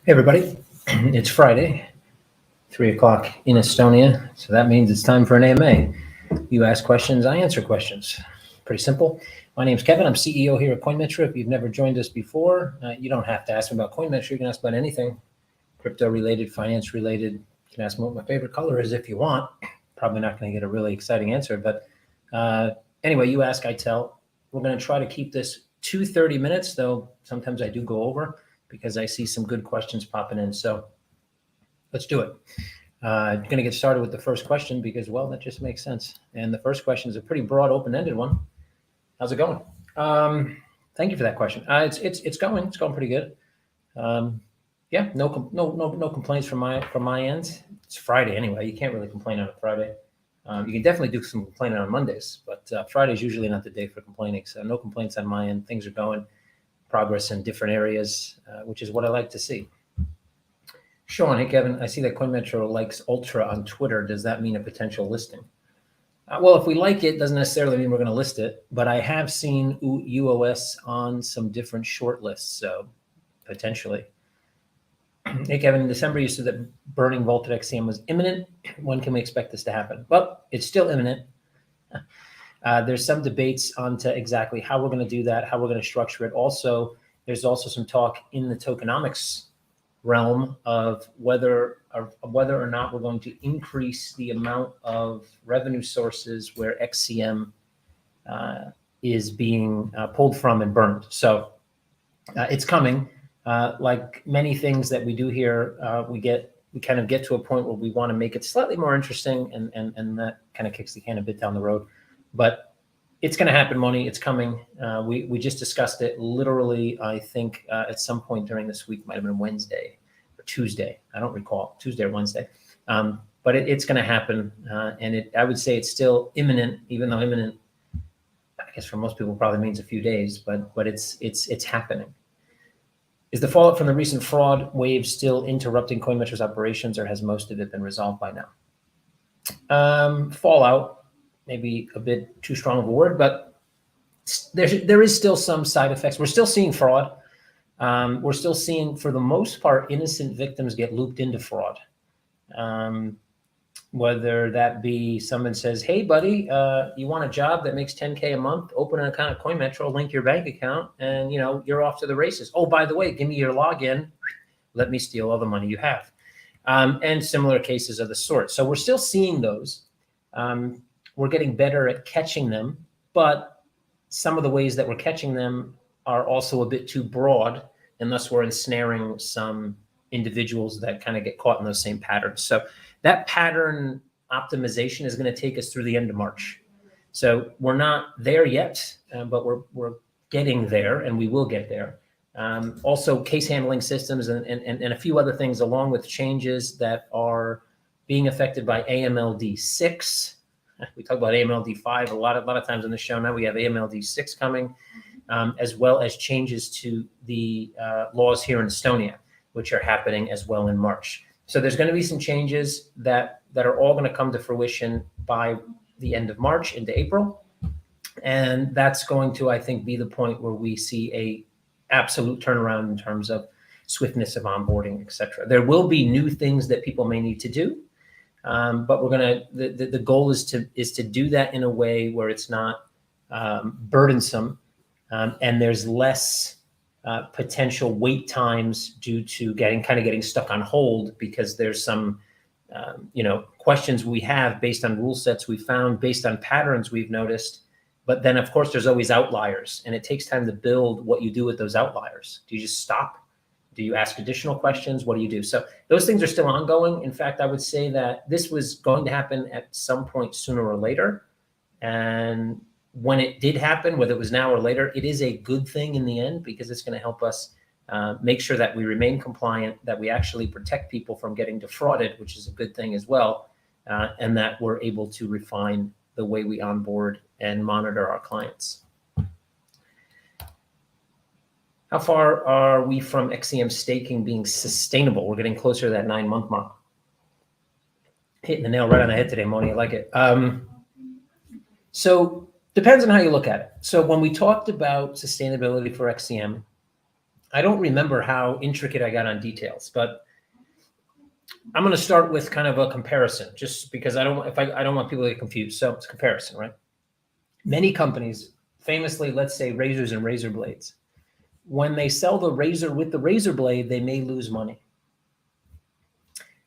Hey everybody, it's Friday, 3 o'clock in Estonia, so that means it's time for an AMA. You ask questions, I answer questions. Pretty simple. My name's Kevin, I'm CEO here at Coinmetro. If you've never joined us before, you don't have to ask me about Coinmetro, you can ask about anything. Crypto related, finance related, you can ask me what my favorite color is if you want. Probably not gonna get a really exciting answer, but anyway, you ask, I tell. We're gonna try to keep this to 30 minutes, though sometimes I do go over, because I see some good questions popping in. So let's do it. Going to get started with the first question because, well, that just makes sense. And the first question is a pretty broad, open-ended one. How's it going? Thank you for that question. It's going pretty good. Yeah, no complaints from my end. It's Friday anyway. You can't really complain on a Friday. You can definitely do some complaining on Mondays, but Friday's usually not the day for complaining. So no complaints on my end. Things are going. Progress in different areas, which is what I like to see. Sean, hey Kevin, I see that Coinmetro likes Ultra on Twitter. Does that mean a potential listing? Well, if we like it, doesn't necessarily mean we're going to list it, but I have seen UOS on some different short lists, so potentially. Hey Kevin, in December you said that burning vaulted XCM was imminent. When can we expect this to happen? Well, it's still imminent. There's some debates onto exactly how we're going to do that, how we're going to structure it. Also, there's also some talk in the tokenomics realm of whether or not we're going to increase the amount of revenue sources where XCM is being pulled from and burned. So it's coming. Like many things that we do here, we kind of get to a point where we want to make it slightly more interesting, and that kind of kicks the can a bit down the road. But it's going to happen, Moni. It's coming. We just discussed it literally, I think, at some point during this week. Might have been Wednesday or Tuesday. I don't recall. Tuesday or Wednesday. But it's going to happen. And I would say it's still imminent, even though imminent, I guess for most people probably means a few days, but it's happening. Is the fallout from the recent fraud wave still interrupting Coinmetro's operations, or has most of it been resolved by now? Fallout, maybe a bit too strong of a word, but there is still some side effects. We're still seeing fraud. We're still seeing, for the most part, innocent victims get looped into fraud. Whether that be someone says, hey, buddy, you want a job that makes 10K a month, open an account at Coinmetro, link your bank account, and you're off to the races. Oh, by the way, give me your login. Let me steal all the money you have. And similar cases of the sort. So we're still seeing those. We're getting better at catching them, but some of the ways that we're catching them are also a bit too broad, and thus we're ensnaring some individuals that kind of get caught in those same patterns. So that pattern optimization is going to take us through the end of March. So we're not there yet, but we're getting there, and we will get there. Also, case handling systems and a few other things, along with changes that are being affected by AMLD 6. We talk about AMLD 5 a lot of times on the show. Now we have AMLD 6 coming, as well as changes to the laws here in Estonia, which are happening as well in March. So there's going to be some changes that are all going to come to fruition by the end of March into April. And that's going to, I think, be the point where we see a absolute turnaround in terms of swiftness of onboarding, et cetera. There will be new things that people may need to do. But we're going to, the goal is to do that in a way where it's not burdensome, and there's less potential wait times due to getting stuck on hold, because there's some questions we have based on rule sets we found, based on patterns we've noticed. But then of course there's always outliers, and it takes time to build what you do with those outliers. Do you just stop? Do you ask additional questions? What do you do? So those things are still ongoing. In fact, I would say that this was going to happen at some point sooner or later. And when it did happen, whether it was now or later, it is a good thing in the end, because it's going to help us make sure that we remain compliant, that we actually protect people from getting defrauded, which is a good thing as well, and that we're able to refine the way we onboard and monitor our clients. How far are we from XCM staking being sustainable? We're getting closer to that 9-month mark. Hitting the nail right on the head today, Moni. I like it. So depends on how you look at it. So when we talked about sustainability for XCM, I don't remember how intricate I got on details, but I'm going to start with kind of a comparison, just because I don't want people to get confused. So it's a comparison, right? Many companies, famously, let's say razors and razor blades, when they sell the razor with the razor blade, they may lose money.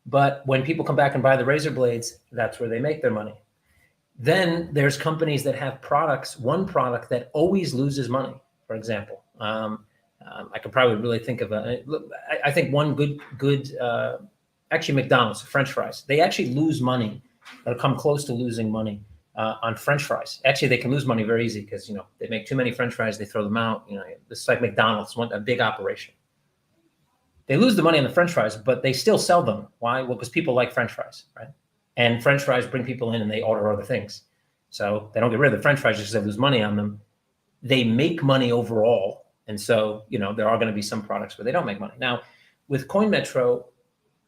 But when people come back and buy the razor blades, that's where they make their money. Then there's companies that have products, one product that always loses money, for example. I could probably really think of I think one good actually McDonald's, French fries. They actually lose money, or come close to losing money on French fries. Actually, they can lose money very easy because, they make too many French fries, they throw them out. This is like McDonald's, a big operation. They lose the money on the French fries, but they still sell them. Why? Well, because people like French fries, right? And French fries bring people in and they order other things. So they don't get rid of the French fries just because they lose money on them. They make money overall. And so, there are going to be some products where they don't make money. Now, with Coinmetro,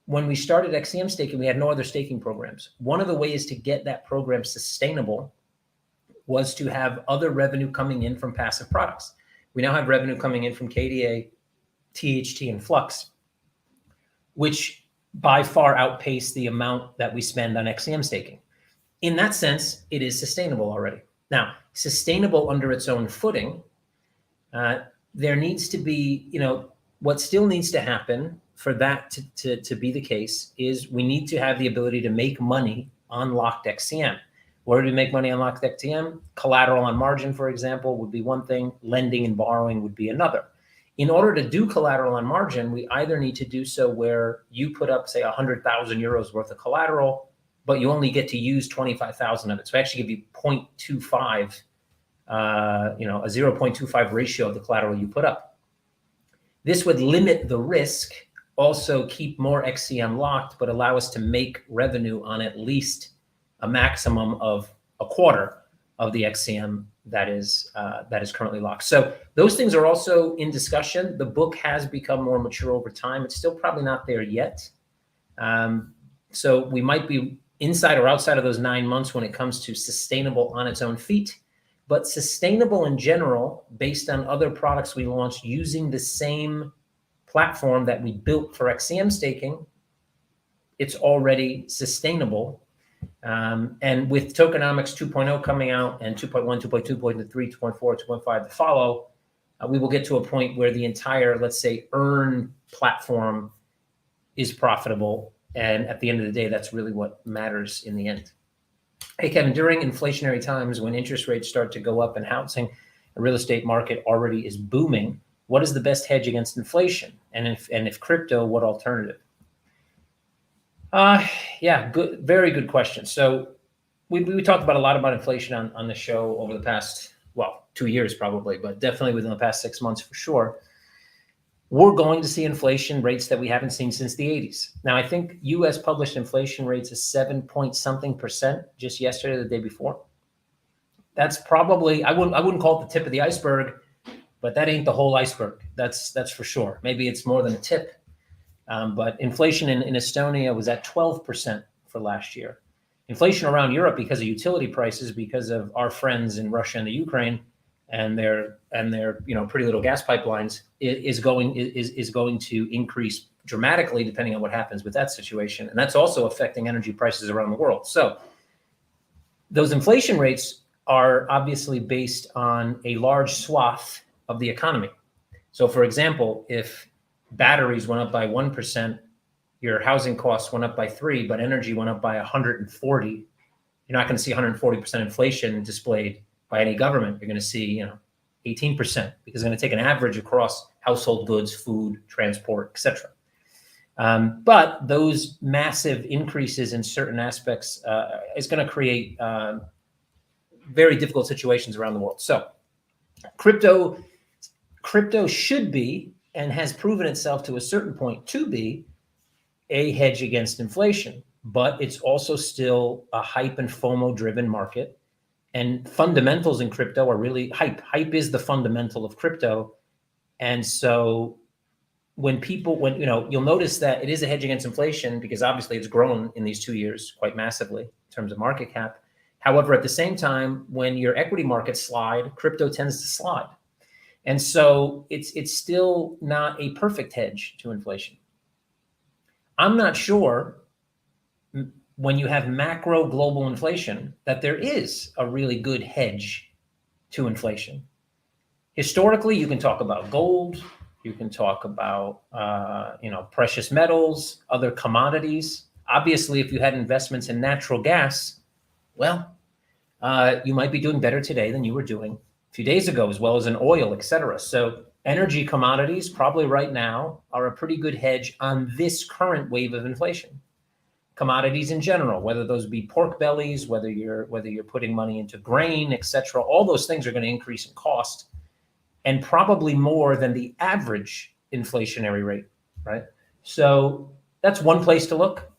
when we started XCM staking, we had no other staking programs. One of the ways to get that program sustainable was to have other revenue coming in from passive products. We now have revenue coming in from KDA, THT, and Flux, which by far outpace the amount that we spend on XCM staking. In that sense, it is sustainable already. Now, sustainable under its own footing, there needs to be, what still needs to happen for that to be the case is we need to have the ability to make money on locked XCM. Where do we make money on locked XCM? Collateral on margin, for example, would be one thing. Lending and borrowing would be another. In order to do collateral on margin, we either need to do so where you put up, say, 100,000 euros worth of collateral, but you only get to use 25,000 of it. So I actually give you 0.25, a 0.25 ratio of the collateral you put up. This would limit the risk, also keep more XCM locked, but allow us to make revenue on at least a maximum of a quarter of the XCM that is currently locked. So those things are also in discussion. The book has become more mature over time. It's still probably not there yet. So we might be inside or outside of those 9 months when it comes to sustainable on its own feet, but sustainable in general, based on other products we launched using the same platform that we built for XCM staking, it's already sustainable. And with tokenomics 2.0 coming out and 2.1, 2.2, 2.3, 2.4, 2.5 to follow, we will get to a point where the entire, let's say, earn platform is profitable. And at the end of the day, that's really what matters in the end. Hey, Kevin, during inflationary times when interest rates start to go up and housing and real estate market already is booming, what is the best hedge against inflation? And if crypto, what alternative? Yeah, good, very good question. So we talked about a lot about inflation on the show over the past, 2 years probably, but definitely within the past 6 months for sure. We're going to see inflation rates that we haven't seen since the 80s. Now, I think U.S. published inflation rates is 7-point-something% just yesterday, the day before. That's probably, I wouldn't call it the tip of the iceberg, but that ain't the whole iceberg. That's for sure. Maybe it's more than a tip. But inflation in Estonia was at 12% for last year. Inflation around Europe because of utility prices, because of our friends in Russia and the Ukraine and their pretty little gas pipelines is going to increase dramatically depending on what happens with that situation. And that's also affecting energy prices around the world. So those inflation rates are obviously based on a large swath of the economy. So for example, if batteries went up by 1%, your housing costs went up by 3%, but energy went up by 140. You're not going to see 140% inflation displayed by any government. You're going to see, 18%, because it's going to take an average across household goods, food, transport, etc. But those massive increases in certain aspects is going to create very difficult situations around the world. So crypto should be, and has proven itself to a certain point to be, a hedge against inflation, but it's also still a hype and FOMO driven market. And fundamentals in crypto are really hype. Hype is the fundamental of crypto. And so when you'll notice that it is a hedge against inflation because obviously it's grown in these 2 years quite massively in terms of market cap. However, at the same time, when your equity markets slide, crypto tends to slide. And so it's still not a perfect hedge to inflation. I'm not sure when you have macro global inflation that there is a really good hedge to inflation. Historically, you can talk about gold, you can talk about precious metals, other commodities. Obviously, if you had investments in natural gas, well, you might be doing better today than you were doing a few days ago, as well as in oil, et cetera. So energy commodities probably right now are a pretty good hedge on this current wave of inflation. Commodities in general, whether those be pork bellies, whether you're putting money into grain, et cetera, all those things are going to increase in cost, and probably more than the average inflationary rate, right? So that's one place to look.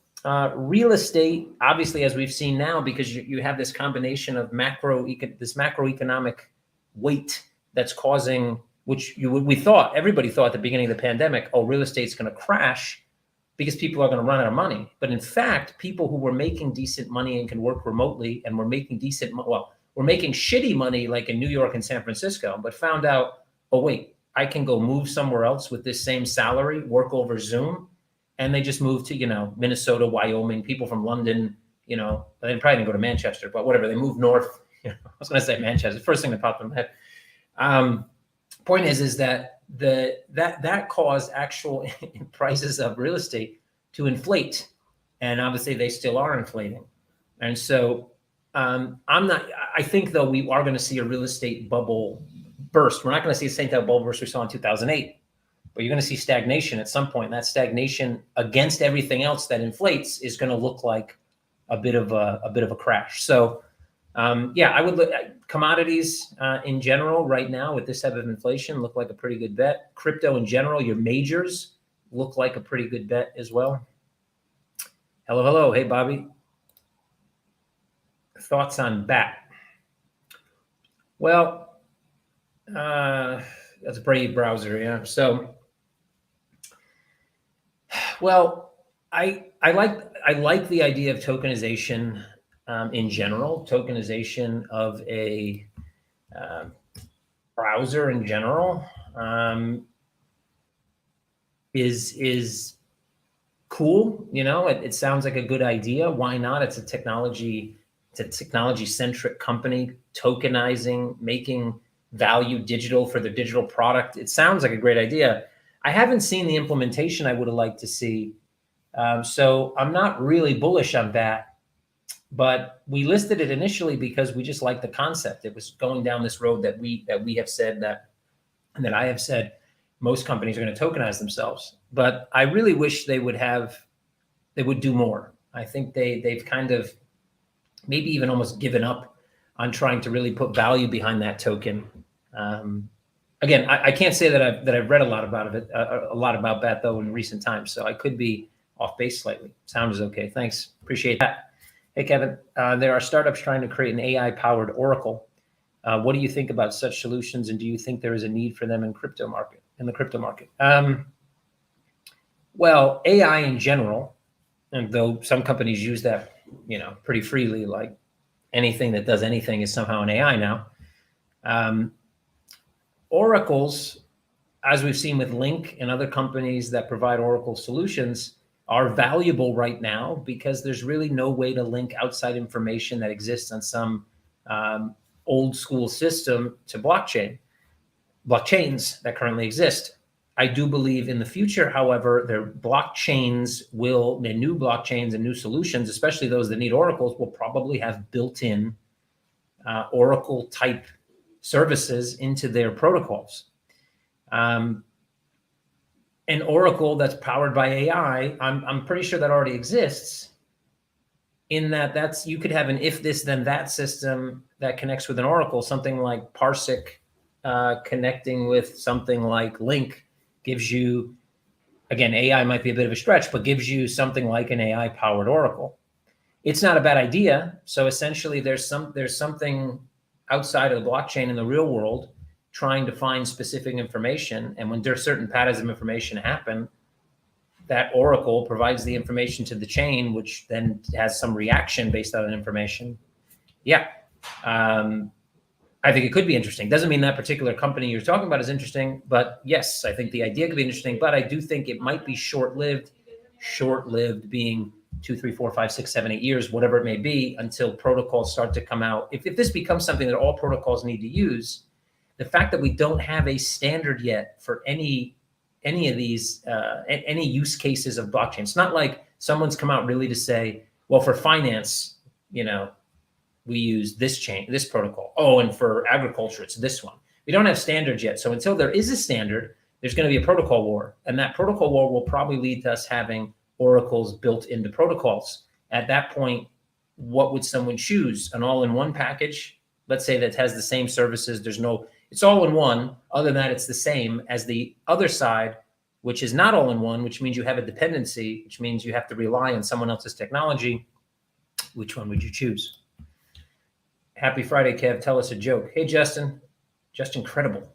Real estate, obviously, as we've seen now, because you have this combination of macroeconomic weight that's causing, which everybody thought at the beginning of the pandemic, oh, real estate's going to crash because people are going to run out of money. But in fact, people who were making decent money and can work remotely and were making we're making shitty money like in New York and San Francisco, but found out, oh, wait, I can go move somewhere else with this same salary, work over Zoom. And they just moved to, Minnesota, Wyoming, people from London, they probably didn't go to Manchester, but whatever, they moved north. I was going to say Manchester, first thing that popped in my head. Point is that that caused actual prices of real estate to inflate. And obviously they still are inflating. And so I think though we are going to see a real estate bubble burst. We're not going to see the same type of bubble burst we saw in 2008, but you're going to see stagnation at some point. And that stagnation against everything else that inflates is going to look like a bit of a crash. So I would look at commodities in general right now with this type of inflation look like a pretty good bet. Crypto in general, your majors look like a pretty good bet as well. Hello. Hey, Bobby. Thoughts on BAT? Well, that's a Brave browser, yeah. So, well, I like the idea of tokenization in general. Tokenization of a browser in general is cool. It sounds like a good idea. Why not? It's a technology-centric company, tokenizing, making value digital for the digital product. It sounds like a great idea. I haven't seen the implementation I would have liked to see. So I'm not really bullish on that, but we listed it initially because we just liked the concept. It was going down this road that we have said that I have said most companies are going to tokenize themselves. But I really wish they would do more. I think they've kind of maybe even almost given up on trying to really put value behind that token. Again, I can't say that I've read a lot about that though in recent times, so I could be off base slightly. Sound is okay. Thanks, appreciate that. Hey Kevin, there are startups trying to create an AI-powered Oracle. What do you think about such solutions, and do you think there is a need for them in the crypto market? Well, AI in general, and though some companies use that pretty freely, like anything that does anything is somehow an AI now. Oracles, as we've seen with Link and other companies that provide Oracle solutions, are valuable right now because there's really no way to link outside information that exists on some old school system to blockchains that currently exist. I do believe in the future, however, the new blockchains and new solutions, especially those that need oracles, will probably have built-in Oracle type services into their protocols. An Oracle that's powered by AI, I'm pretty sure that already exists. In that you could have an if this then that system that connects with an Oracle, something like Parsec connecting with something like Link gives you, again, AI might be a bit of a stretch, but gives you something like an AI powered Oracle. It's not a bad idea. So essentially there's something outside of the blockchain in the real world trying to find specific information. And when there's certain patterns of information happen, that Oracle provides the information to the chain, which then has some reaction based on that information. Yeah. I I think it could be interesting. Doesn't mean that particular company you're talking about is interesting, but yes, I think the idea could be interesting, but I do think it might be short-lived being 2, 3, 4, 5, 6, 7, 8 years, whatever it may be, until protocols start to come out. If this becomes something that all protocols need to use, the fact that we don't have a standard yet for any of these, any use cases of blockchain, it's not like someone's come out really to say, well, for finance, we use this chain, this protocol. Oh, and for agriculture, it's this one. We don't have standards yet. So until there is a standard, there's going to be a protocol war. And that protocol war will probably lead to us having oracles built into protocols. At that point, what would someone choose? An all-in-one package, let's say, that has the same services. It's all in one. Other than that, it's the same as the other side, which is not all in one, which means you have a dependency, which means you have to rely on someone else's technology. Which one would you choose? Happy Friday, Kev. Tell us a joke. Hey, Justin. Justin Credible.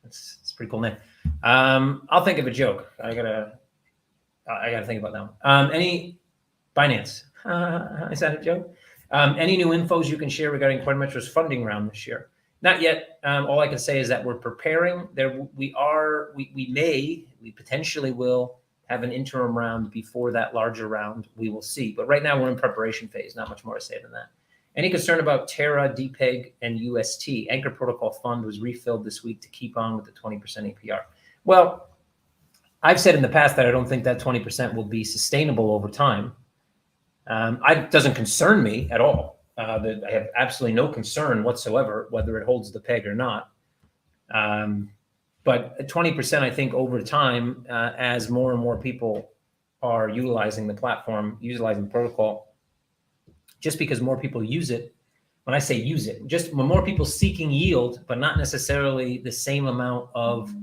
That's a pretty cool name. I'll think of a joke. I gotta think about that one. Any Binance? Is that a joke? Any new infos you can share regarding Coinmetro's funding round this year? Not yet. All I can say is that we're preparing. We potentially will have an interim round before that larger round. We will see. But right now we're in preparation phase. Not much more to say than that. Any concern about Terra, DPEG, and UST? Anchor Protocol Fund was refilled this week to keep on with the 20% APR. Well, I've said in the past that I don't think that 20% will be sustainable over time. It doesn't concern me at all. I have absolutely no concern whatsoever whether it holds the peg or not. But 20%, I think, over time, as more and more people are utilizing the platform, utilizing the protocol, just because more people use it. When I say use it, just when more people seeking yield, but not necessarily the same amount of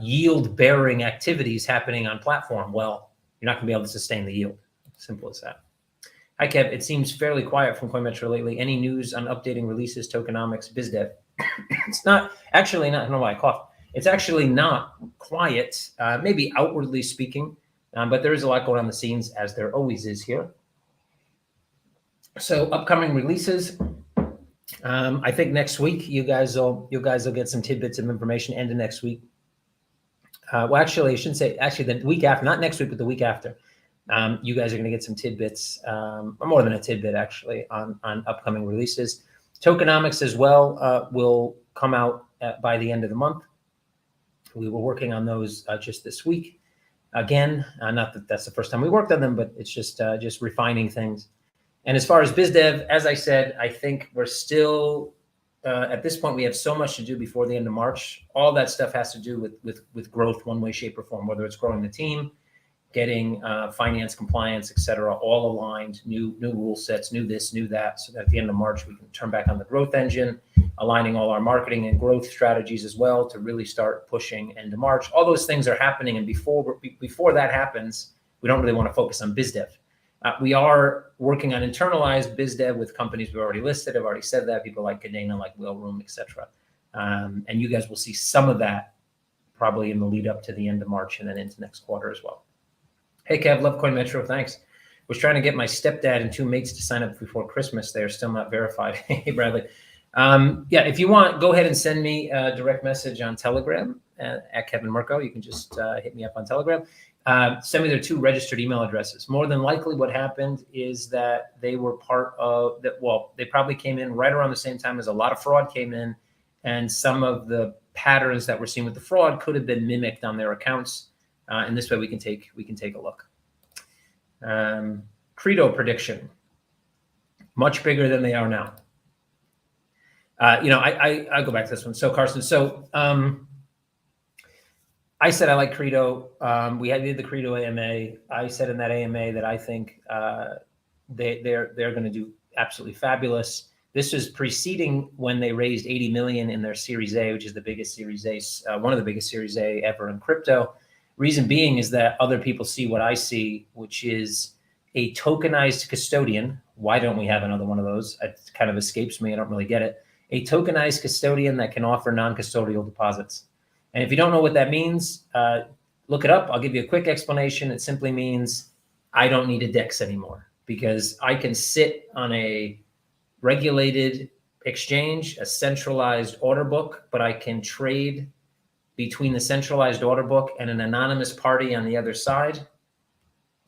yield-bearing activities happening on platform, well, you're not going to be able to sustain the yield. Simple as that. Hi, Kev. It seems fairly quiet from Coinmetro lately. Any news on updating releases, tokenomics, BizDev? It's not, actually not, I don't know why I coughed. It's actually not quiet, maybe outwardly speaking, but there is a lot going on the scenes, as there always is here. So upcoming releases, I think next week you guys will get some tidbits of information. End of next week. Well, actually, I shouldn't say actually the week after, not next week, but the week after. You guys are going to get some tidbits, or more than a tidbit actually, on upcoming releases. Tokenomics as well will come out by the end of the month. We were working on those just this week. Again, not that that's the first time we worked on them, but it's just refining things. And as far as BizDev, as I said, I think we're still, at this point, we have so much to do before the end of March. All that stuff has to do with growth, one way, shape, or form, whether it's growing the team, getting finance, compliance, et cetera, all aligned, new rule sets, new this, new that, so that at the end of March, we can turn back on the growth engine, aligning all our marketing and growth strategies as well to really start pushing into March. All those things are happening, and before that happens, we don't really want to focus on BizDev. We are working on internalized BizDev with companies we've already listed. I've already said that, people like Cadena, like Whaleroom, et cetera. And you guys will see some of that probably in the lead up to the end of March and then into next quarter as well. Hey, Kev, love Coinmetro, thanks. Was trying to get my stepdad and 2 mates to sign up before Christmas. They are still not verified. Hey, Bradley. Yeah, if you want, go ahead and send me a direct message on Telegram at Kevin Murcko. You can just hit me up on Telegram. Send me their 2 registered email addresses. More than likely what happened is that they were part of that. Well, they probably came in right around the same time as a lot of fraud came in, and some of the patterns that we're seeing with the fraud could have been mimicked on their accounts. And this way we can take a look. Credo prediction, much bigger than they are now. I go back to this one. So Carson, I said I like Credo. We did the Credo AMA. I said in that AMA that I think they're going to do absolutely fabulous. This is preceding when they raised 80 million in their Series A, which is the biggest Series A, one of the biggest Series A ever in crypto. Reason being is that other people see what I see, which is a tokenized custodian. Why don't we have another one of those? It kind of escapes me. I don't really get it. A tokenized custodian that can offer non-custodial deposits. And if you don't know what that means, look it up. I'll give you a quick explanation. It simply means I don't need a DEX anymore because I can sit on a regulated exchange, a centralized order book, but I can trade between the centralized order book and an anonymous party on the other side,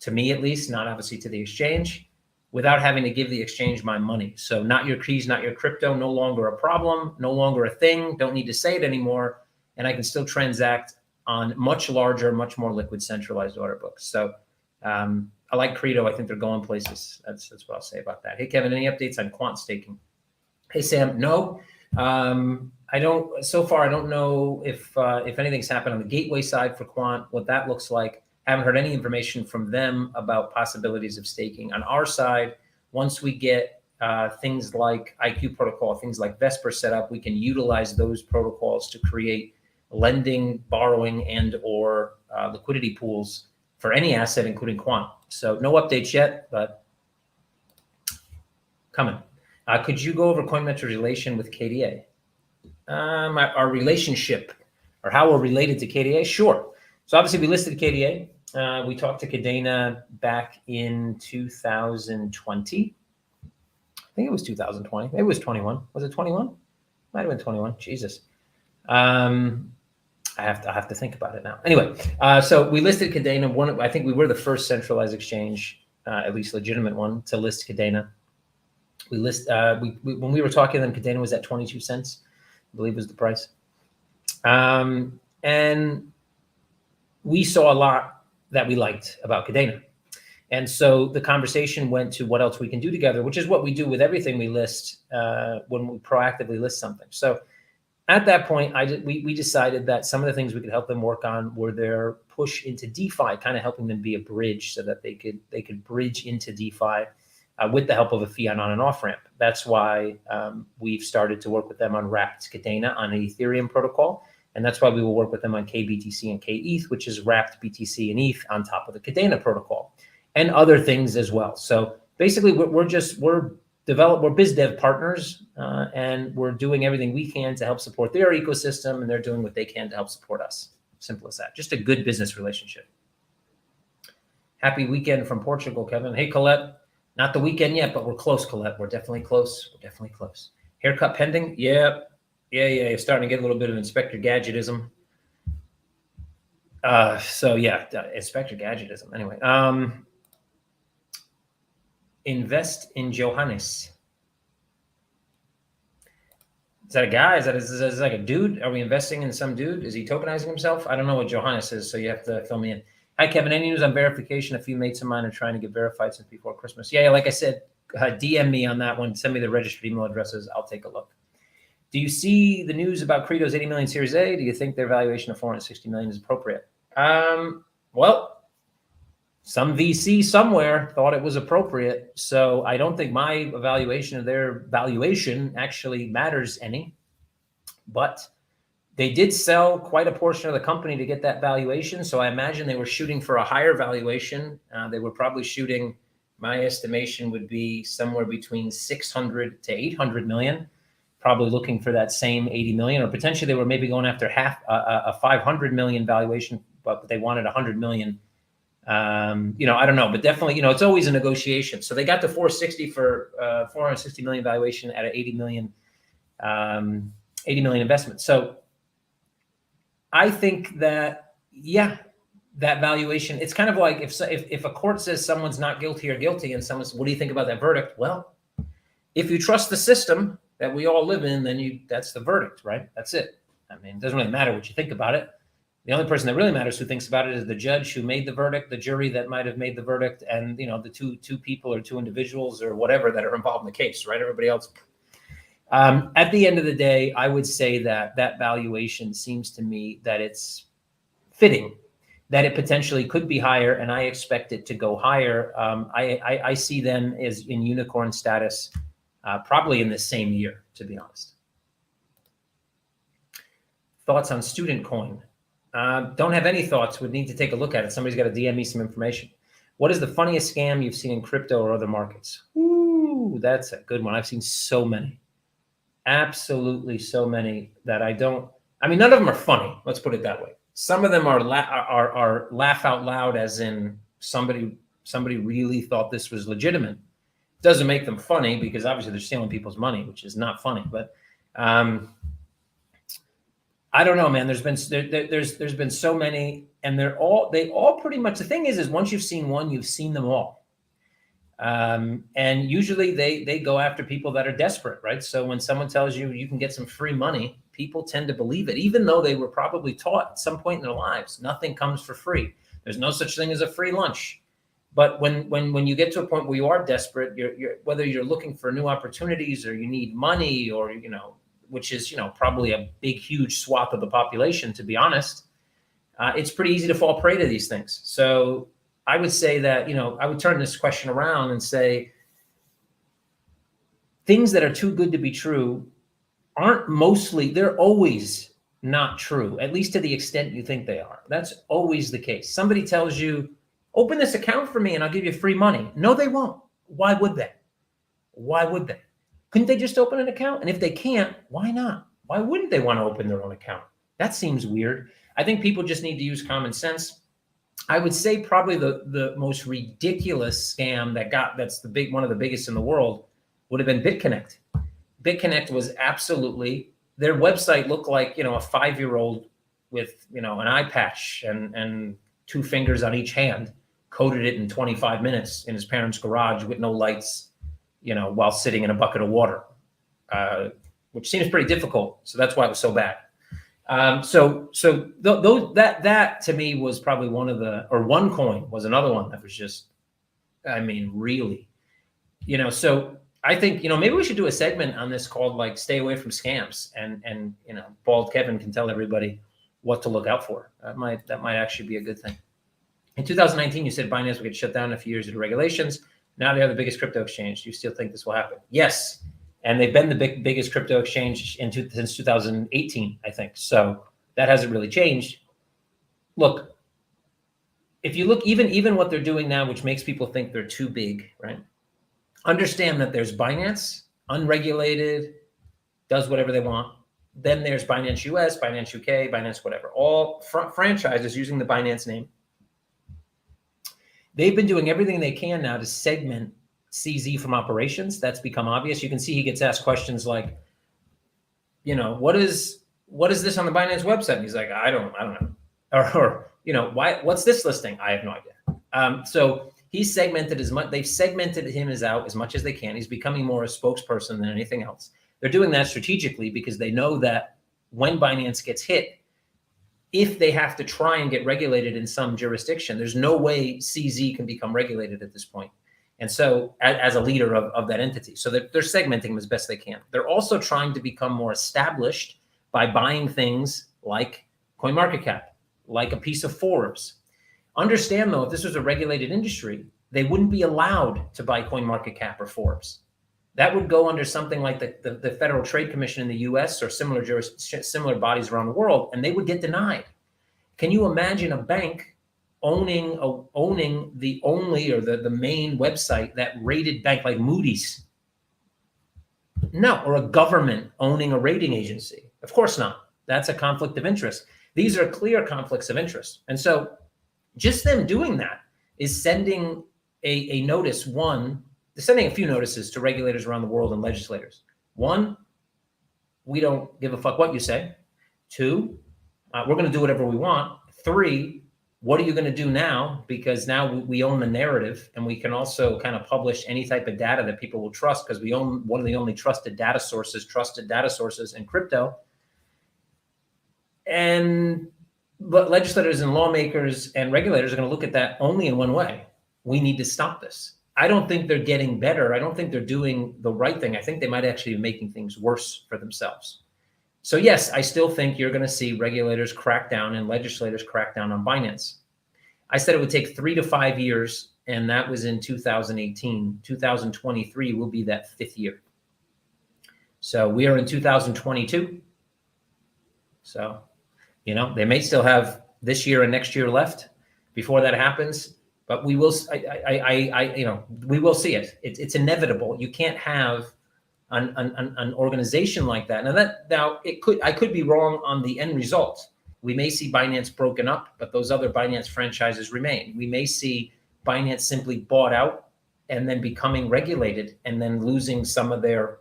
to me at least, not obviously to the exchange, without having to give the exchange my money. So not your keys, not your crypto, no longer a problem, no longer a thing, don't need to say it anymore, and I can still transact on much larger, much more liquid centralized order books. So I like Credo. I think they're going places. That's what I'll say about that. Hey, Kevin, any updates on Quant staking? Hey, Sam, no. I don't, so far, I don't know if anything's happened on the gateway side for Quant, what that looks like. Haven't heard any information from them about possibilities of staking. On our side, once we get things like IQ protocol, things like Vesper set up, we can utilize those protocols to create lending, borrowing, and or liquidity pools for any asset, including Quant. So no updates yet, but coming. Could you go over Coinmetro's relation with KDA? Our relationship, or how we're related to KDA? Sure. So obviously we listed KDA. We talked to Kadena back in 2020. I think it was 2020. Maybe it was 21. Was it 21? Might have been 21. Jesus. I have to think about it now. Anyway, so we listed Kadena. I think we were the first centralized exchange, at least legitimate one, to list Kadena. We when we were talking to them, Kadena was at 22 cents, I believe was the price. And we saw a lot that we liked about Kadena. And so the conversation went to what else we can do together, which is what we do with everything we list when we proactively list something. So at that point, we decided that some of the things we could help them work on were their push into DeFi, kind of helping them be a bridge so that they could bridge into DeFi with the help of a fiat on and off ramp. That's why we've started to work with them on wrapped Kadena on an Ethereum protocol. And that's why we will work with them on KBTC and KETH, which is wrapped BTC and ETH on top of the Kadena protocol, and other things as well. So basically, we're biz dev partners, and we're doing everything we can to help support their ecosystem, and they're doing what they can to help support us. Simple as that. Just a good business relationship. Happy weekend from Portugal, Kevin. Hey, Colette. Not the weekend yet, but we're close, Colette. We're definitely close. We're definitely close. Haircut pending? Yeah. You're starting to get a little bit of Inspector Gadgetism. So yeah, Inspector Gadgetism. Anyway, invest in Johannes. Is that a guy? Is that like a dude? Are we investing in some dude? Is he tokenizing himself? I don't know what Johannes is, so you have to fill me in. Hi, Kevin. Any news on verification? A few mates of mine are trying to get verified since before Christmas. Yeah, like I said, DM me on that one. Send me the registered email addresses. I'll take a look. Do you see the news about Credo's 80 million Series A? Do you think their valuation of 460 million is appropriate? Well, some VC somewhere thought it was appropriate. So I don't think my evaluation of their valuation actually matters any. But they did sell quite a portion of the company to get that valuation. So I imagine they were shooting for a higher valuation. They were probably shooting, my estimation would be somewhere between 600 to 800 million. Probably looking for that same 80 million, or potentially they were maybe going after half a 500 million valuation, but they wanted 100 million. I don't know, but definitely, it's always a negotiation. So they got to 460 for 460 million valuation at an 80 million investment. So I think that, that valuation, it's kind of like if a court says someone's not guilty or guilty and someone says, what do you think about that verdict? Well, if you trust the system that we all live in, then that's the verdict, right? That's it. I mean, it doesn't really matter what you think about it. The only person that really matters who thinks about it is the judge who made the verdict, the jury that might have made the verdict, and the two people or two individuals or whatever that are involved in the case, right? Everybody else. At the end of the day, I would say that valuation seems to me that it's fitting, that it potentially could be higher, and I expect it to go higher. I see them as in unicorn status. Probably in the same year, to be honest. Thoughts on student coin? Don't have any thoughts. Would need to take a look at it. Somebody's got to DM me some information. What is the funniest scam you've seen in crypto or other markets? Ooh, that's a good one. I've seen so many. Absolutely so many that none of them are funny. Let's put it that way. Some of them are laugh out loud, as in somebody really thought this was legitimate. Doesn't make them funny because obviously they're stealing people's money, which is not funny. But I don't know, man. There's been so many, and they all pretty much. The thing is once you've seen one, you've seen them all. And usually they go after people that are desperate, right? So when someone tells you you can get some free money, people tend to believe it, even though they were probably taught at some point in their lives, nothing comes for free. There's no such thing as a free lunch. But when you get to a point where you are desperate, you're whether you're looking for new opportunities or you need money or, which is, probably a big, huge swath of the population, to be honest, it's pretty easy to fall prey to these things. So I would say that, I would turn this question around and say, things that are too good to be true they're always not true, at least to the extent you think they are. That's always the case. Somebody tells you, open this account for me and I'll give you free money. No, they won't. Why would they? Why would they? Couldn't they just open an account? And if they can't, why not? Why wouldn't they want to open their own account? That seems weird. I think people just need to use common sense. I would say probably the most ridiculous scam that's one of the biggest in the world would have been Bitconnect. Bitconnect was absolutely, their website looked like, a 5-year-old with, an eye patch and 2 fingers on each hand, coded it in 25 minutes in his parents' garage with no lights, while sitting in a bucket of water, which seems pretty difficult. So that's why it was so bad. That to me was probably OneCoin was another one that was just, really, so I think, maybe we should do a segment on this called like stay away from scams and Bald Kevin can tell everybody what to look out for. That might actually be a good thing. In 2019, you said Binance would get shut down in a few years due to regulations. Now they are the biggest crypto exchange. Do you still think this will happen? Yes. And they've been the biggest crypto exchange since 2018, I think. So that hasn't really changed. Look, if you look, even what they're doing now, which makes people think they're too big, right? Understand that there's Binance, unregulated, does whatever they want. Then there's Binance US, Binance UK, Binance whatever, all franchises using the Binance name. They've been doing everything they can now to segment CZ from operations. That's become obvious. You can see he gets asked questions like, what is this on the Binance website? And he's like, I don't know. Or why? What's this listing? I have no idea. So he's segmented they've segmented him out as much as they can. He's becoming more a spokesperson than anything else. They're doing that strategically because they know that when Binance gets hit, if they have to try and get regulated in some jurisdiction, there's no way CZ can become regulated at this point. And so as a leader of that entity, so they're segmenting them as best they can. They're also trying to become more established by buying things like CoinMarketCap, like a piece of Forbes. Understand though, if this was a regulated industry, they wouldn't be allowed to buy CoinMarketCap or Forbes. That would go under something like the Federal Trade Commission in the US or similar bodies around the world, and they would get denied. Can you imagine a bank owning the only or the main website that rated bank like Moody's? No. Or a government owning a rating agency? Of course not. That's a conflict of interest. These are clear conflicts of interest. And so just them doing that is sending a notice. They're sending a few notices to regulators around the world and legislators. 1, we don't give a fuck what you say. 2, we're going to do whatever we want. 3, what are you going to do now? Because now we own the narrative, and we can also kind of publish any type of data that people will trust because we own one of the only trusted data sources in crypto. But legislators and lawmakers and regulators are going to look at that only in one way. We need to stop this. I don't think they're getting better. I don't think they're doing the right thing. I think they might actually be making things worse for themselves. So yes, I still think you're going to see regulators crack down and legislators crack down on Binance. I said it would take 3 to 5 years, and that was in 2018. 2023 will be that 5th year. So we are in 2022. So, they may still have this year and next year left before that happens. But we will, we will see it. It's inevitable. You can't have an organization like that. I could be wrong on the end result. We may see Binance broken up, but those other Binance franchises remain. We may see Binance simply bought out and then becoming regulated and then losing some of their,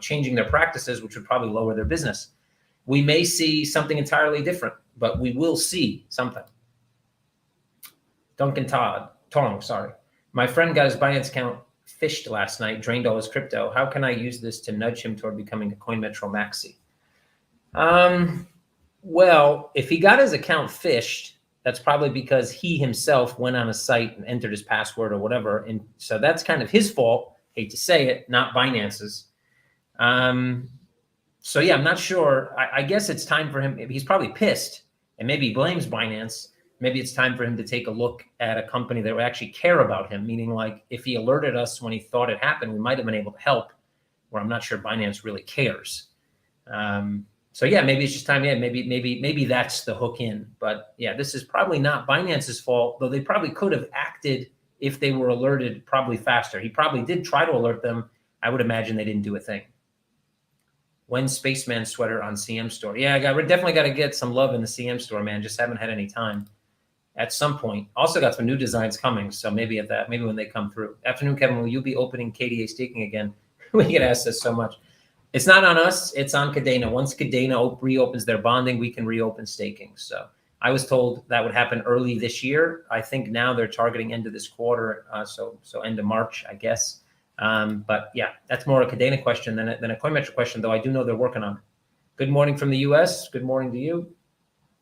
changing their practices, which would probably lower their business. We may see something entirely different, but we will see something. Duncan Tong, sorry. My friend got his Binance account phished last night, drained all his crypto. How can I use this to nudge him toward becoming a Coinmetro maxi? Well, if he got his account phished, that's probably because he himself went on a site and entered his password or whatever. And so that's kind of his fault. Hate to say it, not Binance's. So yeah, I'm not sure. I guess it's time for him. He's probably pissed and maybe he blames Binance. Maybe it's time for him to take a look at a company that would actually care about him, meaning like if he alerted us when he thought it happened, we might have been able to help, where I'm not sure Binance really cares. So yeah, maybe it's just time. Yeah, maybe that's the hook in. But yeah, this is probably not Binance's fault, though they probably could have acted if they were alerted probably faster. He probably did try to alert them. I would imagine they didn't do a thing. When Spaceman sweater on CM store? Yeah, we definitely got to get some love in the CM store, man. Just haven't had any time. At some point, also got some new designs coming. So maybe when they come through. Afternoon, Kevin, will you be opening KDA staking again? We get asked this so much. It's not on us, it's on Kadena. Once Kadena reopens their bonding, we can reopen staking. So I was told that would happen early this year. I think now they're targeting end of this quarter, so end of March, I guess. But yeah, that's more a Kadena question than a Coinmetro question, though I do know they're working on it. Good morning from the US. Good morning to you.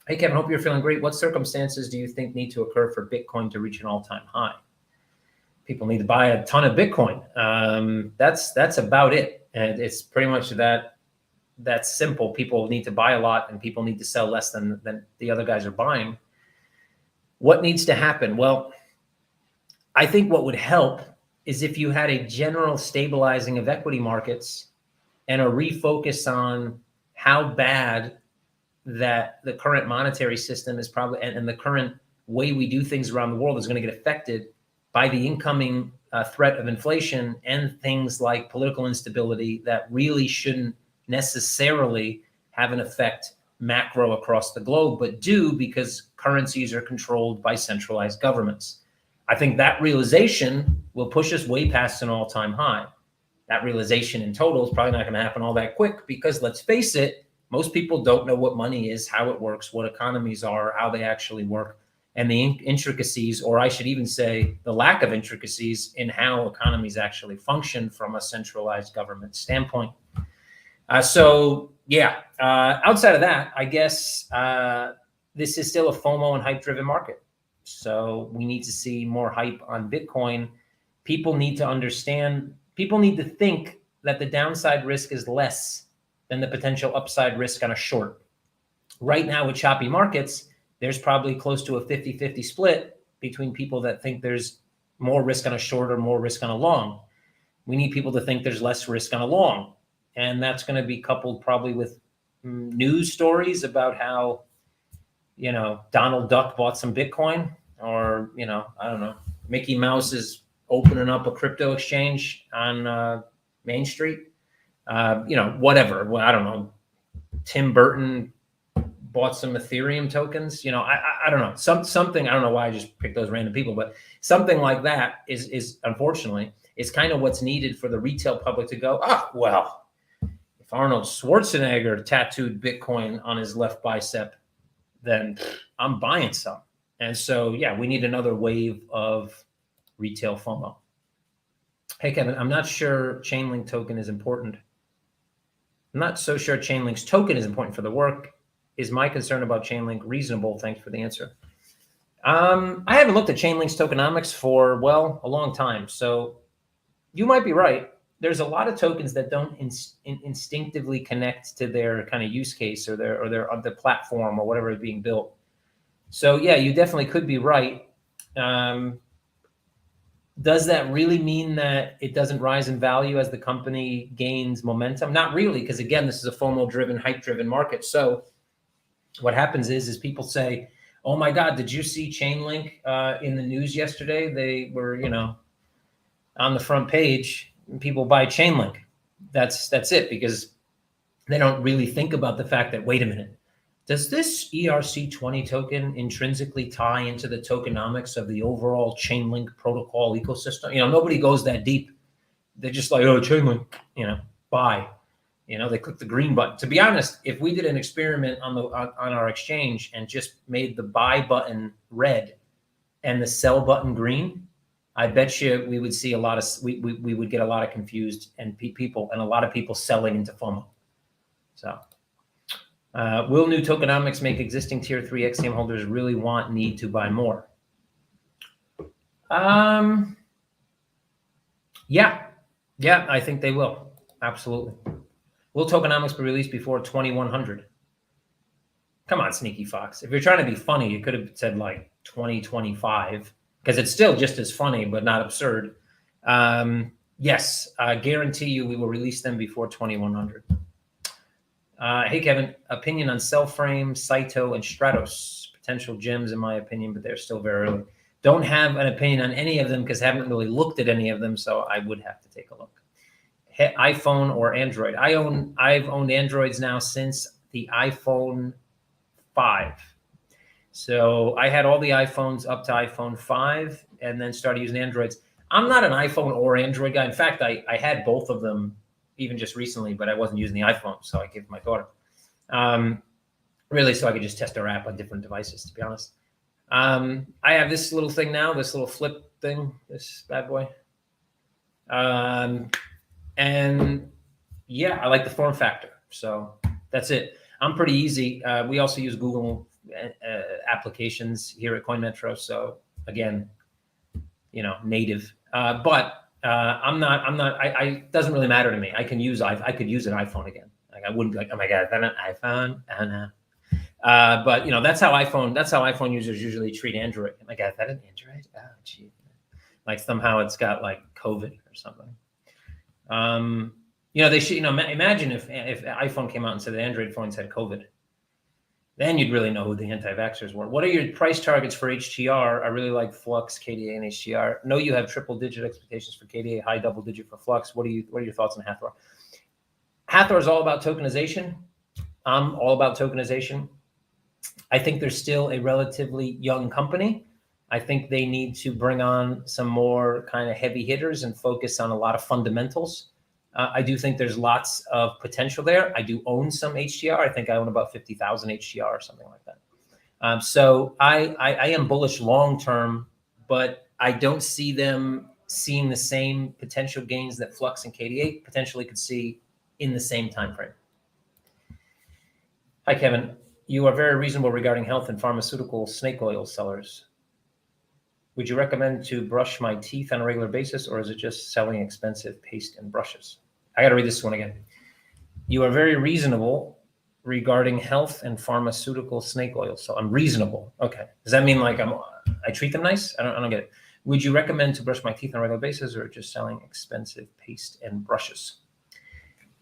Hey, Kevin, hope you're feeling great. What circumstances do you think need to occur for Bitcoin to reach an all-time high? People need to buy a ton of Bitcoin. That's about it. And it's pretty much that simple. People need to buy a lot and people need to sell less than the other guys are buying. What needs to happen? Well, I think what would help is if you had a general stabilizing of equity markets and a refocus on how bad that the current monetary system is probably, and the current way we do things around the world is going to get affected by the incoming threat of inflation and things like political instability that really shouldn't necessarily have an effect macro across the globe, but do because currencies are controlled by centralized governments. I think that realization will push us way past an all-time high. That realization in total is probably not going to happen all that quick because let's face it, most people don't know what money is, how it works, what economies are, how they actually work, and the intricacies, or I should even say the lack of intricacies in how economies actually function from a centralized government standpoint. So yeah, outside of that, I guess this is still a FOMO and hype-driven market. So we need to see more hype on Bitcoin. People need to understand, people need to think that the downside risk is less than the potential upside risk on a short. Right now with choppy markets, there's probably close to a 50-50 split between people that think there's more risk on a short or more risk on a long. We need people to think there's less risk on a long. And that's going to be coupled probably with news stories about how, Donald Duck bought some Bitcoin, or, I don't know, Mickey Mouse is opening up a crypto exchange on Main Street. Whatever. I don't know. Tim Burton bought some Ethereum tokens. I don't know. Something, I don't know why I just picked those random people, but something like that is unfortunately, is kind of what's needed for the retail public to go, well, if Arnold Schwarzenegger tattooed Bitcoin on his left bicep, then I'm buying some. And so, yeah, we need another wave of retail FOMO. Hey, Kevin, I'm not sure Chainlink token is important. I'm not so sure Chainlink's token is important for the work. Is my concern about Chainlink reasonable? Thanks for the answer. I haven't looked at Chainlink's tokenomics for, a long time. So you might be right. There's a lot of tokens that don't instinctively connect to their kind of use case or the platform or whatever is being built. So yeah, you definitely could be right. Does that really mean that it doesn't rise in value as the company gains momentum? Not really, because again, this is a FOMO-driven, hype-driven market. So what happens is people say, oh my God, did you see Chainlink in the news yesterday? They were, on the front page, and people buy Chainlink. That's it, because they don't really think about the fact that, wait a minute, Does this ERC20 token intrinsically tie into the tokenomics of the overall Chainlink protocol ecosystem? Nobody goes that deep. They're just like, oh, Chainlink, buy. They click the green button. To be honest, if we did an experiment on our exchange and just made the buy button red and the sell button green, I bet you we would see we would get a lot of confused and people and a lot of people selling into FOMO. So, will new tokenomics make existing tier 3 XCM holders really need to buy more? Yeah, I think they will. Absolutely. Will tokenomics be released before 2100? Come on, Sneaky Fox. If you're trying to be funny, you could have said like 2025, because it's still just as funny, but not absurd. Yes, I guarantee you we will release them before 2100. Hey, Kevin, opinion on Cellframe, Saito, and Stratos. Potential gems, in my opinion, but they're still very early. Don't have an opinion on any of them because I haven't really looked at any of them, so I would have to take a look. iPhone or Android? I've owned Androids now since the iPhone 5. So I had all the iPhones up to iPhone 5 and then started using Androids. I'm not an iPhone or Android guy. In fact, I had both of them even just recently, but I wasn't using the iPhone, so I gave it to my daughter. Really, so I could just test our app on different devices, to be honest. I have this little thing now, this little flip thing, this bad boy. And yeah, I like the form factor. So that's it. I'm pretty easy. We also use Google applications here at Coinmetro. So again, native. But it doesn't really matter to me. I could use an iPhone again. Like I wouldn't be like, oh my God, is that an iPhone? I don't know. But that's how iPhone users usually treat Android. Oh my God, is that an Android? Oh, gee. Like somehow it's got like COVID or something. They should, imagine if iPhone came out and said that Android phones had COVID, then you'd really know who the anti-vaxxers were. What are your price targets for HTR? I really like Flux, KDA, and HTR. Know you have triple-digit expectations for KDA, high double-digit for Flux. What are your thoughts on Hathor? Hathor is all about tokenization. I'm all about tokenization. I think they're still a relatively young company. I think they need to bring on some more kind of heavy hitters and focus on a lot of fundamentals. I do think there's lots of potential there. I do own some HTR. I think I own about 50,000 HTR or something like that. So I am bullish long-term, but I don't see them seeing the same potential gains that Flux and KDA potentially could see in the same time frame. Hi, Kevin. You are very reasonable regarding health and pharmaceutical snake oil sellers. Would you recommend to brush my teeth on a regular basis, or is it just selling expensive paste and brushes? I got to read this one again. You are very reasonable regarding health and pharmaceutical snake oil. So I'm reasonable. Okay. Does that mean like I treat them nice? I don't get it. Would you recommend to brush my teeth on a regular basis, or just selling expensive paste and brushes?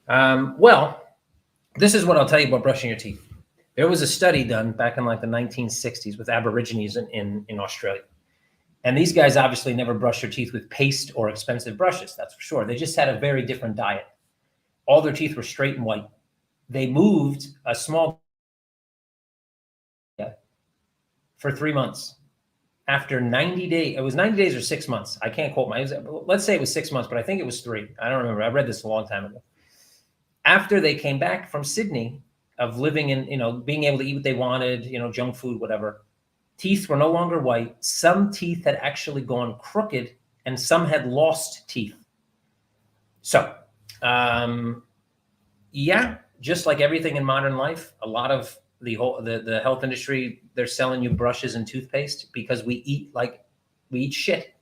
Well, this is what I'll tell you about brushing your teeth. There was a study done back in like the 1960s with Aborigines in Australia. And these guys obviously never brushed their teeth with paste or expensive brushes, that's for sure. They just had a very different diet. All their teeth were straight and white. They moved a small for 3 months. After 90 days, it was 90 days or 6 months. I can't quote let's say it was 6 months, but I think it was 3. I don't remember. I read this a long time ago. After they came back from Sydney of living in, being able to eat what they wanted, junk food, whatever, teeth were no longer white. Some teeth had actually gone crooked and some had lost teeth. So, yeah, just like everything in modern life, a lot of the health industry, they're selling you brushes and toothpaste because we eat shit.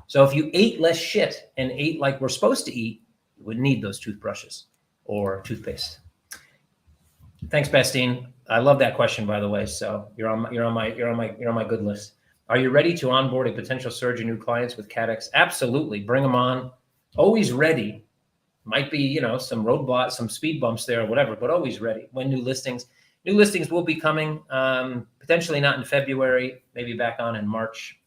So if you ate less shit and ate like we're supposed to eat, you wouldn't need those toothbrushes or toothpaste. Thanks, Bastine. I love that question, by the way. So you're on my good list. Are you ready to onboard a potential surge in new clients with CADX? Absolutely. Bring them on. Always ready. Might be, some roadblocks, some speed bumps there or whatever, but always ready. When new listings will be coming, potentially not in February, maybe back on in March.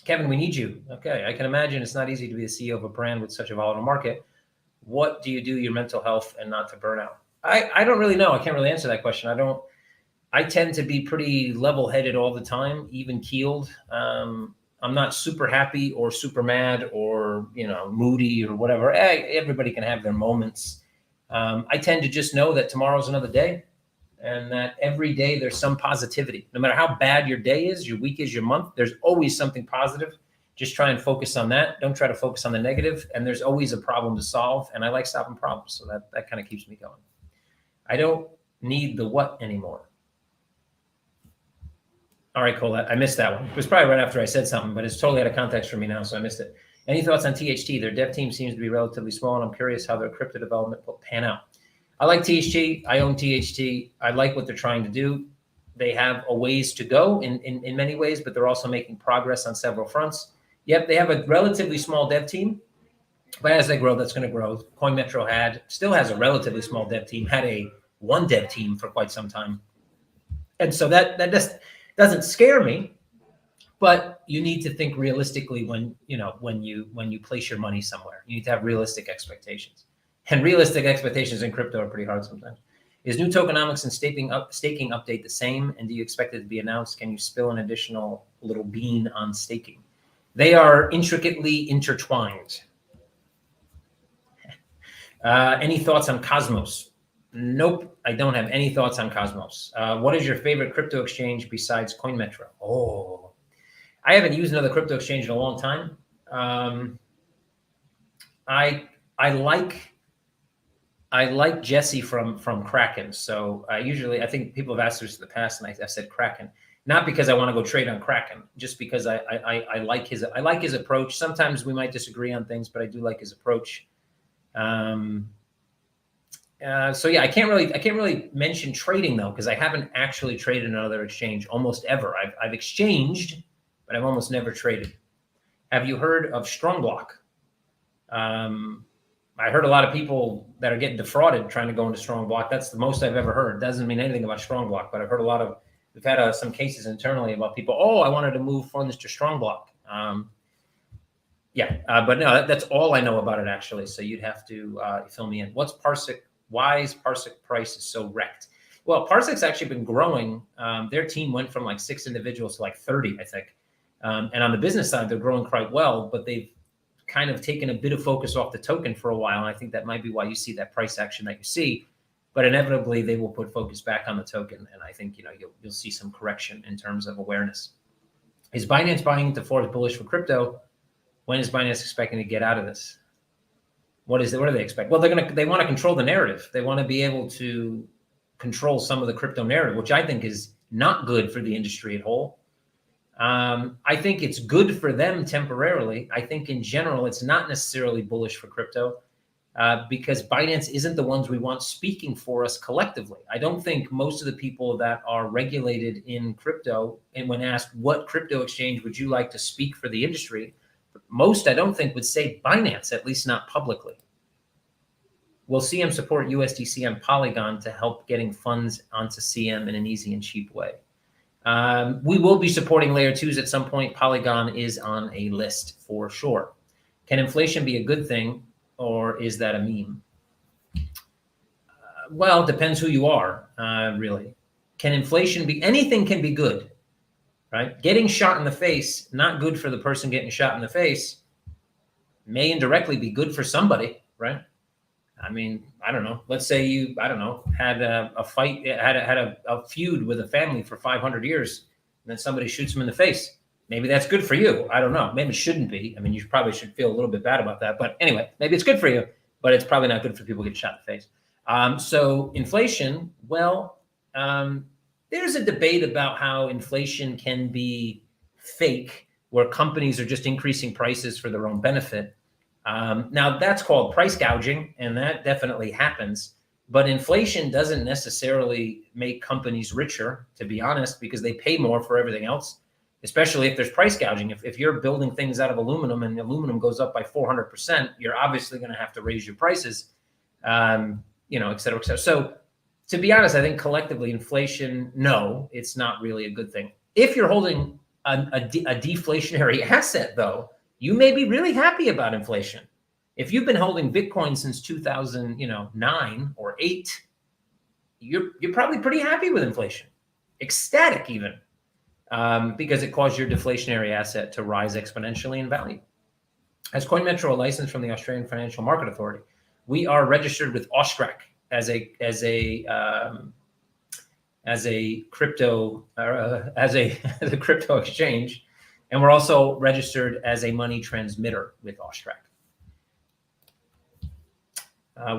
Kevin, we need you. Okay. I can imagine it's not easy to be the CEO of a brand with such a volatile market. What do you do your mental health and not to burn out? I don't really know. I can't really answer that question. I tend to be pretty level-headed all the time, even keeled. I'm not super happy or super mad or, moody or whatever. Everybody can have their moments. I tend to just know that tomorrow's another day and that every day there's some positivity. No matter how bad your day is, your week is, your month, there's always something positive. Just try and focus on that. Don't try to focus on the negative. And there's always a problem to solve. And I like solving problems. So that kind of keeps me going. I don't need the what anymore. All right, Colette, I missed that one. It was probably right after I said something, but it's totally out of context for me now, so I missed it. Any thoughts on THT? Their dev team seems to be relatively small, and I'm curious how their crypto development will pan out. I like THT. I own THT. I like what they're trying to do. They have a ways to go in many ways, but they're also making progress on several fronts. Yep, they have a relatively small dev team, but as they grow, that's going to grow. Coinmetro still has a relatively small dev team, had a one dev team for quite some time. And so that just doesn't scare me, but you need to think realistically when you place your money somewhere. You need to have realistic expectations. And realistic expectations in crypto are pretty hard sometimes. Is new tokenomics and staking update the same? And do you expect it to be announced? Can you spill an additional little bean on staking? They are intricately intertwined. Any thoughts on Cosmos? Nope, I don't have any thoughts on Cosmos. What is your favorite crypto exchange besides Coinmetro? Oh, I haven't used another crypto exchange in a long time. I like Jesse from Kraken. So I think people have asked this in the past, and I said Kraken, not because I want to go trade on Kraken, just because I like his approach. Sometimes we might disagree on things, but I do like his approach. So yeah, I can't really mention trading though, because I haven't actually traded another exchange almost ever. I've exchanged, but I've almost never traded. Have you heard of Strongblock? I heard a lot of people that are getting defrauded trying to go into Strongblock. That's the most I've ever heard. Doesn't mean anything about Strongblock, but I've heard we've had some cases internally about people, I wanted to move funds to Strongblock. But no, that's all I know about it actually. So you'd have to fill me in. What's Parsec? Why is Parsec price is so wrecked? Well, Parsec's actually been growing. Their team went from like 6 individuals to like 30, I think. And on the business side, they're growing quite well, but they've kind of taken a bit of focus off the token for a while. And I think that might be why you see that price action that you see. But inevitably, they will put focus back on the token. And I think you'll see some correction in terms of awareness. Is Binance buying into Forbes bullish for crypto? When is Binance expecting to get out of this? What do they expect? Well, they want to control the narrative. They want to be able to control some of the crypto narrative, which I think is not good for the industry at whole. I think it's good for them temporarily. I think in general, it's not necessarily bullish for crypto because Binance isn't the ones we want speaking for us collectively. I don't think most of the people that are regulated in crypto, and when asked what crypto exchange would you like to speak for the industry, most, I don't think, would say Binance, at least not publicly. Will CM support USDC on Polygon to help getting funds onto CM in an easy and cheap way? We will be supporting layer 2s at some point. Polygon is on a list for sure. Can inflation be a good thing, or is that a meme? Well, it depends who you are, really. Can inflation be, anything can be good. Right? Getting shot in the face, not good for the person getting shot in the face, may indirectly be good for somebody, right? I mean, I don't know. Let's say you, had a fight, had a feud with a family for 500 years, and then somebody shoots them in the face. Maybe that's good for you. I don't know. Maybe it shouldn't be. I mean, you probably should feel a little bit bad about that. But anyway, maybe it's good for you, but it's probably not good for people getting shot in the face. So inflation, there's a debate about how inflation can be fake, where companies are just increasing prices for their own benefit. Now, that's called price gouging, and that definitely happens. But inflation doesn't necessarily make companies richer, to be honest, because they pay more for everything else, especially if there's price gouging. If you're building things out of aluminum and aluminum goes up by 400%, you're obviously going to have to raise your prices, et cetera, et cetera. So, to be honest, I think collectively inflation, no, it's not really a good thing. If you're holding a deflationary asset, though, you may be really happy about inflation. If you've been holding Bitcoin since 2009 or 8, you're probably pretty happy with inflation. ecstatic even, because it caused your deflationary asset to rise exponentially in value. As Coinmetro, a license from the Australian Financial Market Authority, we are registered with AUSTRAC as a crypto as a crypto exchange, and we're also registered as a money transmitter with AUSTRAC.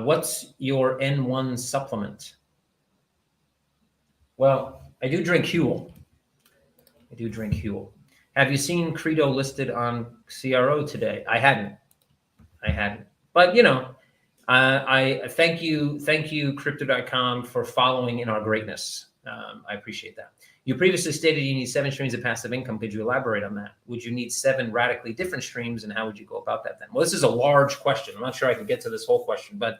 What's your N1 supplement? Well, I do drink Huel. Have you seen Credo listed on CRO today? I hadn't. But I thank you, Crypto.com, for following in our greatness. I appreciate that. You previously stated you need 7 streams of passive income. Could you elaborate on that? Would you need 7 radically different streams, and how would you go about that then? Well, this is a large question. I'm not sure I can get to this whole question, but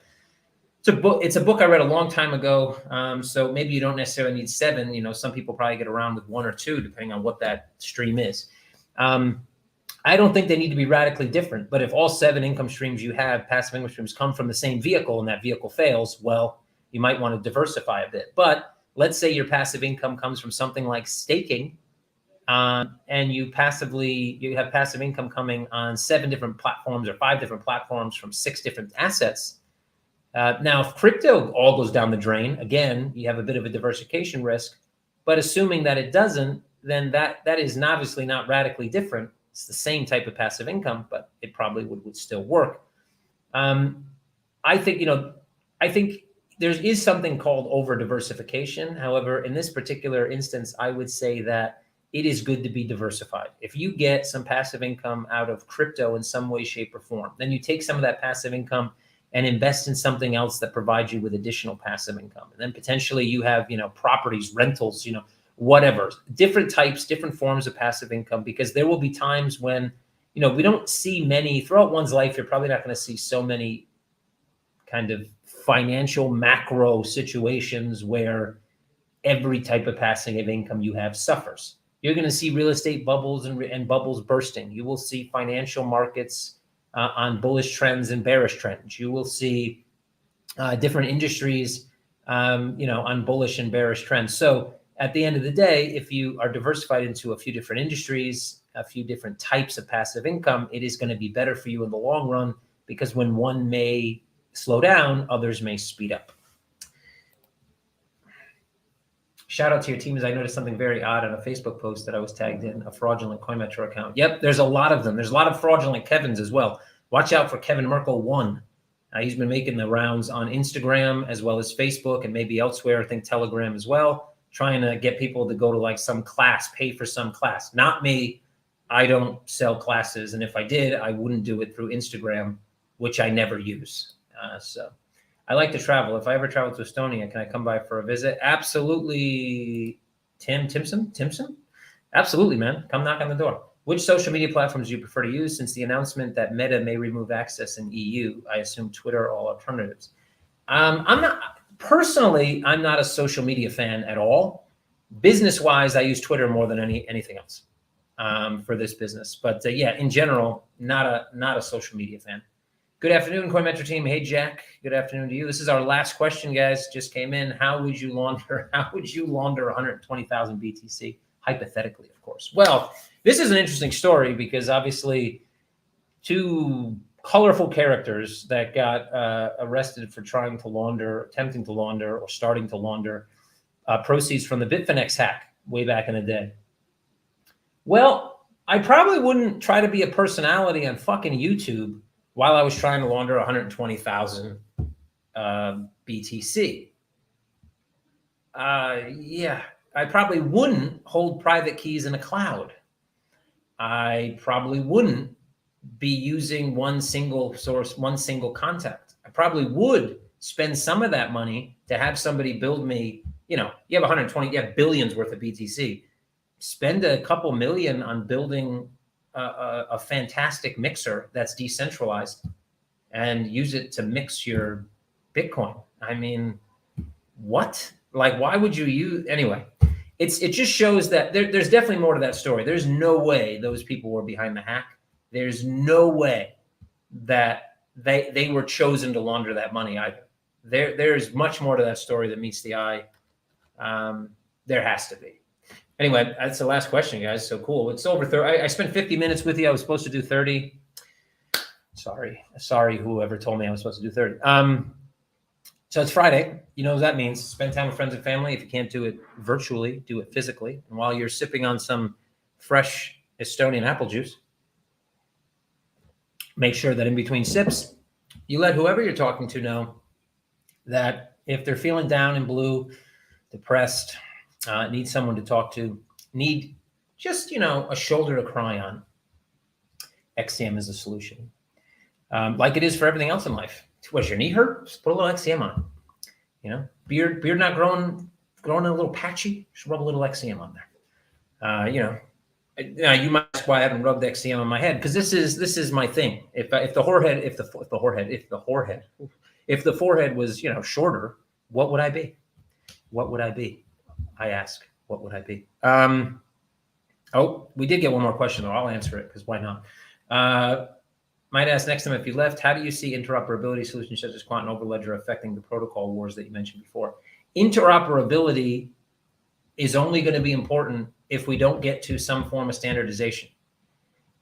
it's a book I read a long time ago. So maybe you don't necessarily need 7. Some people probably get around with 1 or 2, depending on what that stream is. I don't think they need to be radically different, but if all 7 income streams you have, passive income streams, come from the same vehicle and that vehicle fails, well, you might want to diversify a bit. But let's say your passive income comes from something like staking, and you have passive income coming on 7 different platforms or 5 different platforms from 6 different assets. Now, if crypto all goes down the drain, again, you have a bit of a diversification risk. But assuming that it doesn't, then that is obviously not radically different. It's the same type of passive income, but it probably would still work. I think there is something called over diversification. However, in this particular instance, I would say that it is good to be diversified. If you get some passive income out of crypto in some way, shape, or form, then you take some of that passive income and invest in something else that provides you with additional passive income. And then potentially you have, properties, rentals, whatever, different types, different forms of passive income, because there will be times when, we don't see many throughout one's life. You're probably not going to see so many kind of financial macro situations where every type of passive income you have suffers. You're going to see real estate bubbles and bubbles bursting. You will see financial markets on bullish trends and bearish trends. You will see different industries, on bullish and bearish trends. So at the end of the day, if you are diversified into a few different industries, a few different types of passive income, it is going to be better for you in the long run, because when one may slow down, others may speed up. Shout out to your team, as I noticed something very odd on a Facebook post that I was tagged in, a fraudulent Coinmetro account. Yep, there's a lot of them. There's a lot of fraudulent Kevins as well. Watch out for Kevin Murcko 1. He's been making the rounds on Instagram as well as Facebook and maybe elsewhere, I think Telegram as well, trying to get people to go to like some class, pay for some class. Not me. I don't sell classes. And if I did, I wouldn't do it through Instagram, which I never use. So I like to travel. If I ever travel to Estonia, can I come by for a visit? Absolutely. Timson? Absolutely, man. Come knock on the door. Which social media platforms do you prefer to use since the announcement that Meta may remove access in EU? I assume Twitter or alternatives. I'm not a social media fan at all. Business-wise, I use Twitter more than anything else for this business. But yeah, in general, not a social media fan. Good afternoon, Coinmetro team. Hey, Jack. Good afternoon to you. This is our last question, guys. Just came in. How would you launder 120,000 BTC? Hypothetically, of course. Well, this is an interesting story because obviously 2 colorful characters that got arrested for attempting to launder, or starting to launder proceeds from the Bitconnect hack way back in the day. Well, I probably wouldn't try to be a personality on fucking YouTube while I was trying to launder 120,000 BTC. Yeah, I probably wouldn't hold private keys in a cloud. I probably wouldn't be using one single source, one single contact. I probably would spend some of that money to have somebody build me, you have billions worth of BTC. Spend a couple million on building a fantastic mixer that's decentralized and use it to mix your Bitcoin. I mean, what? Like, why would you use? Anyway, it just shows that there's definitely more to that story. There's no way those people were behind the hack. There's no way that they were chosen to launder that money either. There's much more to that story that meets the eye. There has to be. Anyway, that's the last question, guys. So cool. It's over 30. I spent 50 minutes with you. I was supposed to do 30. Sorry, whoever told me I was supposed to do 30. So it's Friday. You know what that means. Spend time with friends and family. If you can't do it virtually, do it physically. And while you're sipping on some fresh Estonian apple juice, make sure that in between sips, you let whoever you're talking to know that if they're feeling down and blue, depressed, need someone to talk to, need just, a shoulder to cry on, XCM is a solution. Like it is for everything else in life. Was your knee hurt? Just put a little XCM on. Beard not growing a little patchy. Just rub a little XCM on there. You might ask why I haven't rubbed XCM on my head, because this is my thing. If the forehead was shorter, what would I be? What would I be? I ask. What would I be? We did get one more question though. I'll answer it because why not? Might ask next time if you left, how do you see interoperability solutions such as Quant and Overledger affecting the protocol wars that you mentioned before? Interoperability is only going to be important if we don't get to some form of standardization.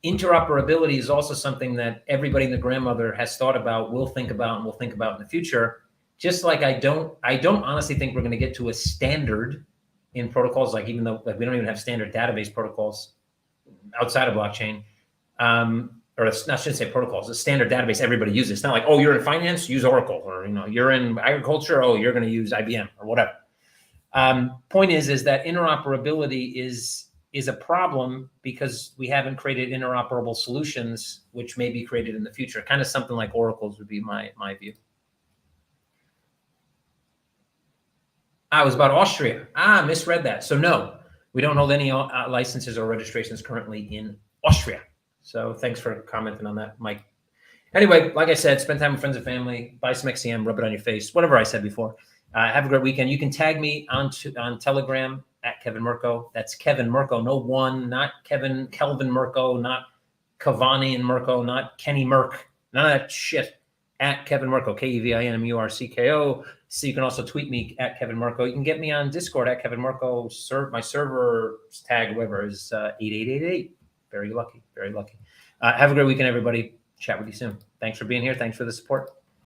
Interoperability is also something that everybody and their grandmother has thought about, will think about, and will think about in the future. Just like I don't honestly think we're going to get to a standard in protocols, even though we don't even have standard database protocols outside of blockchain. Or I shouldn't say protocols, a standard database everybody uses. It's not like, you're in finance, use Oracle, or you're in agriculture, you're going to use IBM or whatever. Point is that interoperability is a problem because we haven't created interoperable solutions, which may be created in the future. Kind of something like Oracle's would be my view. It was about Austria. Misread that. So no, we don't hold any licenses or registrations currently in Austria. So thanks for commenting on that, Mike. Anyway, like I said, spend time with friends and family, buy some XCM, rub it on your face, whatever I said before. Have a great weekend. You can tag me on Telegram at Kevin Murcko. That's Kevin Murcko, no one, not Kelvin Murcko, not Cavani and Murcko, not Kenny Murk, none of that shit. At Kevin Murcko, KevinMurcko. So you can also tweet me at Kevin Murcko. You can get me on Discord at Kevin Murcko. My server tag, whatever, is 8888. Very lucky, very lucky. Have a great weekend, everybody. Chat with you soon. Thanks for being here. Thanks for the support.